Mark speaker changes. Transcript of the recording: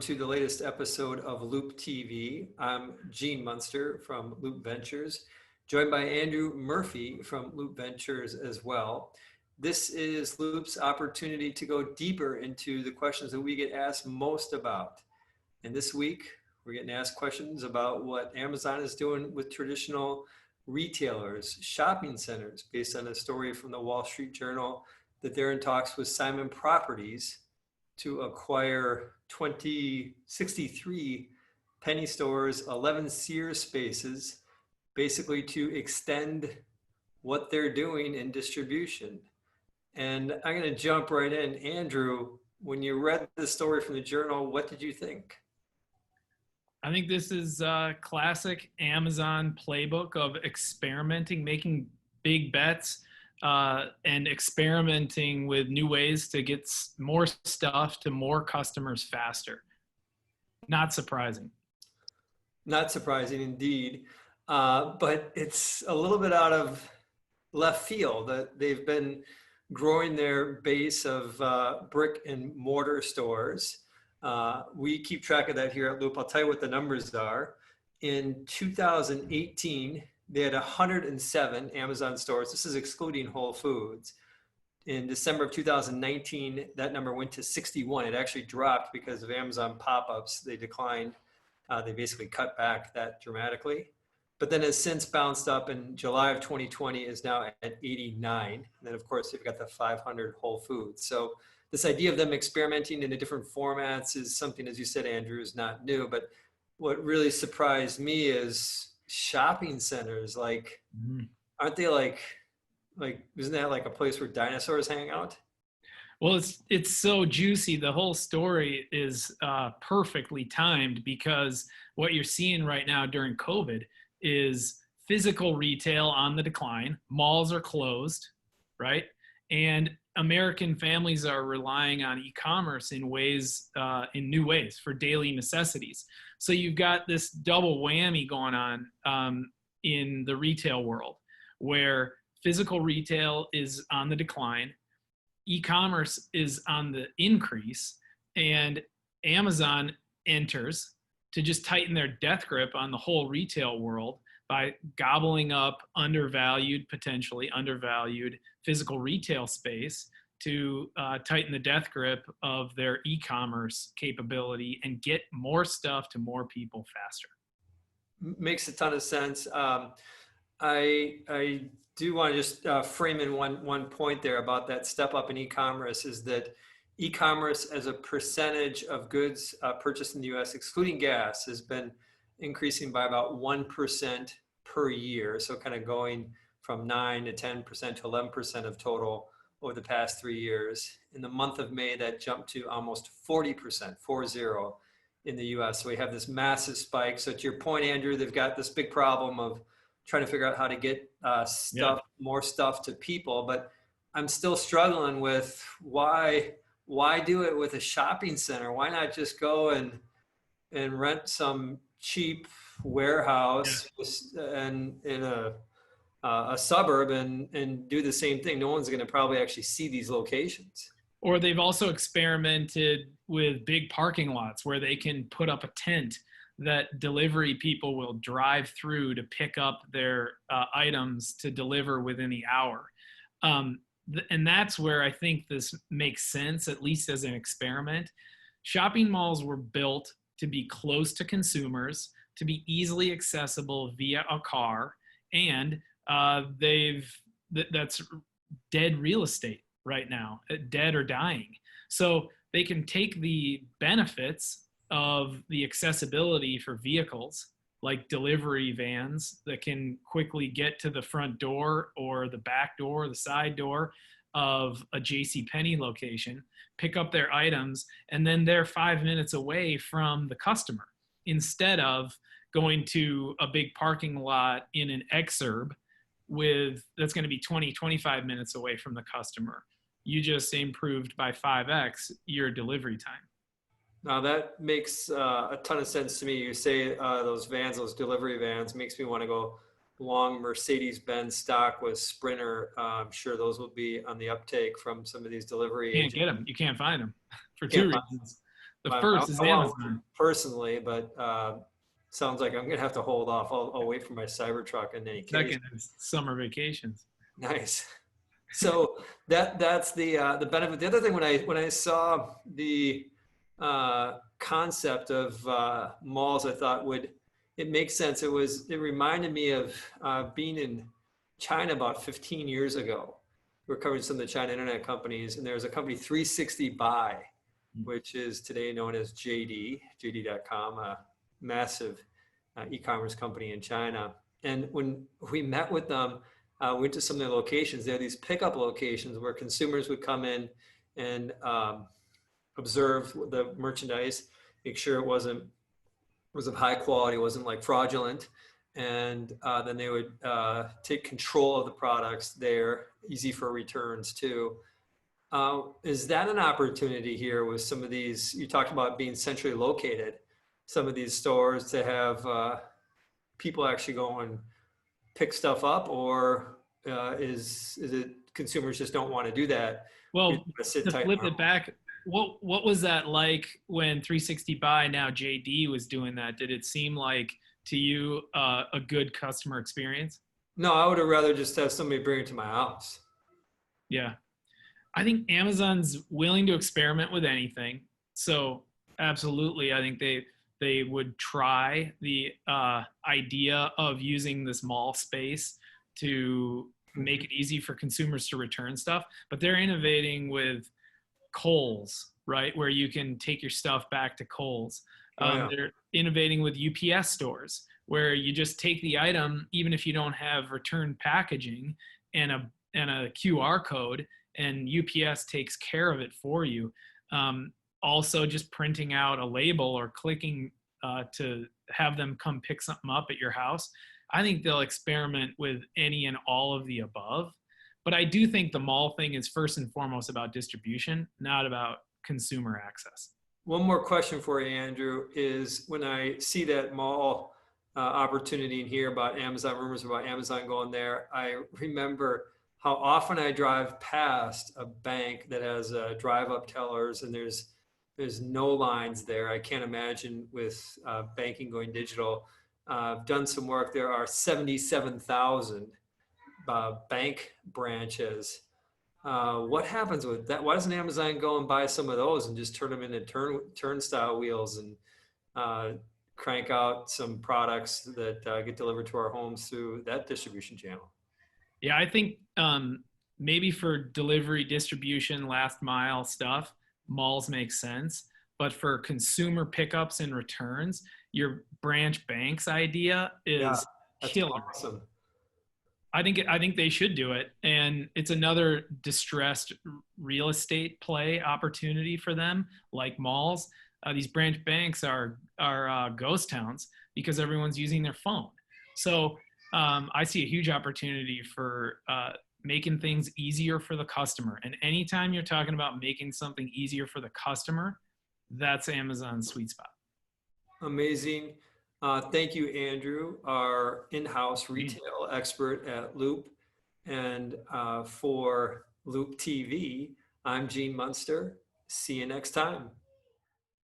Speaker 1: to the latest episode of Loup TV. I'm Gene Munster from Loup Ventures, joined by Andrew Murphy from Loup Ventures as well. This is Loup's opportunity to go deeper into the questions that we get asked most about. And this week, we're getting asked questions about what Amazon is doing with traditional retailers, shopping centers, based on a story from the Wall Street Journal that they're in talks with Simon Properties to acquire 63 Penney stores, 11 Sears spaces, basically to extend what they're doing in distribution. And I'm going to jump right in. Andrew, when you read the story from the Journal, what did you think?
Speaker 2: I think this is a classic Amazon playbook of experimenting, making big bets, and experimenting with new ways to get more stuff to more customers faster. Not surprising.
Speaker 1: Not surprising indeed, but it's a little bit out of left field that they've been growing their base of brick and mortar stores. We keep track of that here at Loup. I'll tell you what the numbers are. In 2018, they had 107 Amazon stores. This is excluding Whole Foods. In December of 2019, that number went to 61. It actually dropped because of Amazon pop-ups. They declined. They basically cut back that dramatically. But then has since bounced up in July of 2020 is now at 89. And then of course, they've got the 500 Whole Foods. So this idea of them experimenting into different formats is something, as you said, Andrew, is not new. But what really surprised me is shopping centers. Like, aren't they like, isn't that like a place where dinosaurs hang out?
Speaker 2: Well, it's so juicy. The whole story is perfectly timed because what you're seeing right now during COVID is physical retail on the decline. Malls are closed, right? And American families are relying on e-commerce in new ways for daily necessities. So you've got this double whammy going on in the retail world, where physical retail is on the decline, e-commerce is on the increase, and Amazon enters to just tighten their death grip on the whole retail world by gobbling up potentially undervalued physical retail space to tighten the death grip of their e-commerce capability and get more stuff to more people faster.
Speaker 1: Makes a ton of sense. I do want to just frame in one point there about that step up in e-commerce is that e-commerce as a percentage of goods purchased in the US, excluding gas, has been increasing by about 1% per year. So kind of going from 9 to 10% to 11% of total over the past 3 years. In the month of May, that jumped to almost 40%, 40 in the US. So we have this massive spike. So to your point, Andrew, they've got this big problem of trying to figure out how to get more stuff to people. But I'm still struggling with why do it with a shopping center? Why not just go and rent some cheap warehouse and in a suburb and do the same thing? No one's going to probably actually see these locations.
Speaker 2: Or they've also experimented with big parking lots where they can put up a tent that delivery people will drive through to pick up their items to deliver within the hour. And that's where I think this makes sense, at least as an experiment. Shopping malls were built to be close to consumers, to be easily accessible via a car, and that's dead real estate right now, dead or dying. So they can take the benefits of the accessibility for vehicles like delivery vans that can quickly get to the front door or the back door or the side door of a JCPenney location, pick up their items, and then they're 5 minutes away from the customer instead of going to a big parking lot in an exurb that's going to be 25 minutes away from the customer. You just improved by 5x your delivery time.
Speaker 1: Now that makes a ton of sense to me. You say those delivery vans, makes me want to go long Mercedes-Benz stock with Sprinter. I'm sure those will be on the uptake from some of these delivery
Speaker 2: agents. You can't get them. You can't find them for two reasons. The
Speaker 1: I,
Speaker 2: first is
Speaker 1: I want
Speaker 2: Amazon.
Speaker 1: personally, but sounds like I'm gonna have to hold off. I'll wait for my Cybertruck in any case.
Speaker 2: Second is summer vacations.
Speaker 1: Nice. So that's the benefit. The other thing, when I saw the concept of malls, I thought would it make sense. It reminded me of being in China about 15 years ago. We're covering some of the China internet companies, and there was a company 360 Buy, which is today known as JD.com, a massive e-commerce company in China. And when we met with them, we went to some of their locations. They had these pickup locations where consumers would come in and observe the merchandise, make sure it was of high quality, wasn't like fraudulent, and then they would take control of the products there, easy for returns too. Is that an opportunity here with some of these? You talked about being centrally located, some of these stores to have people actually go and pick stuff up, or is it consumers just don't want to do that?
Speaker 2: Well,
Speaker 1: Sit
Speaker 2: to
Speaker 1: tight.
Speaker 2: flip it back, what was that like when 360 Buy, now JD, was doing that? Did it seem like to you a good customer experience?
Speaker 1: No, I would have rather just have somebody bring it to my house.
Speaker 2: Yeah. I think Amazon's willing to experiment with anything. So absolutely, I think they would try the idea of using this mall space to make it easy for consumers to return stuff. But they're innovating with Kohl's, right, where you can take your stuff back to Kohl's.
Speaker 1: Yeah.
Speaker 2: They're innovating with UPS stores, where you just take the item, even if you don't have return packaging and a QR code, and UPS takes care of it for you. Also, just printing out a label or clicking to have them come pick something up at your house. I think they'll experiment with any and all of the above. But I do think the mall thing is first and foremost about distribution, not about consumer access.
Speaker 1: One more question for you, Andrew, is when I see that mall opportunity and hear about Amazon, rumors about Amazon going there, I remember how often I drive past a bank that has drive-up tellers, and there's no lines there. I can't imagine with banking going digital. I've done some work. There are 77,000 bank branches. What happens with that? Why doesn't Amazon go and buy some of those and just turn them into turnstile wheels and crank out some products that get delivered to our homes through that distribution channel?
Speaker 2: Yeah, I think maybe for delivery, distribution, last mile stuff, malls make sense. But for consumer pickups and returns, your branch banks idea is killer.
Speaker 1: Awesome.
Speaker 2: I think they should do it, and it's another distressed real estate play opportunity for them, like malls. These branch banks are ghost towns because everyone's using their phone. So I see a huge opportunity for making things easier for the customer. And anytime you're talking about making something easier for the customer, that's Amazon's sweet spot.
Speaker 1: Amazing. Thank you, Andrew, our in-house retail expert at Loup. And for Loup TV, I'm Gene Munster. See you next time.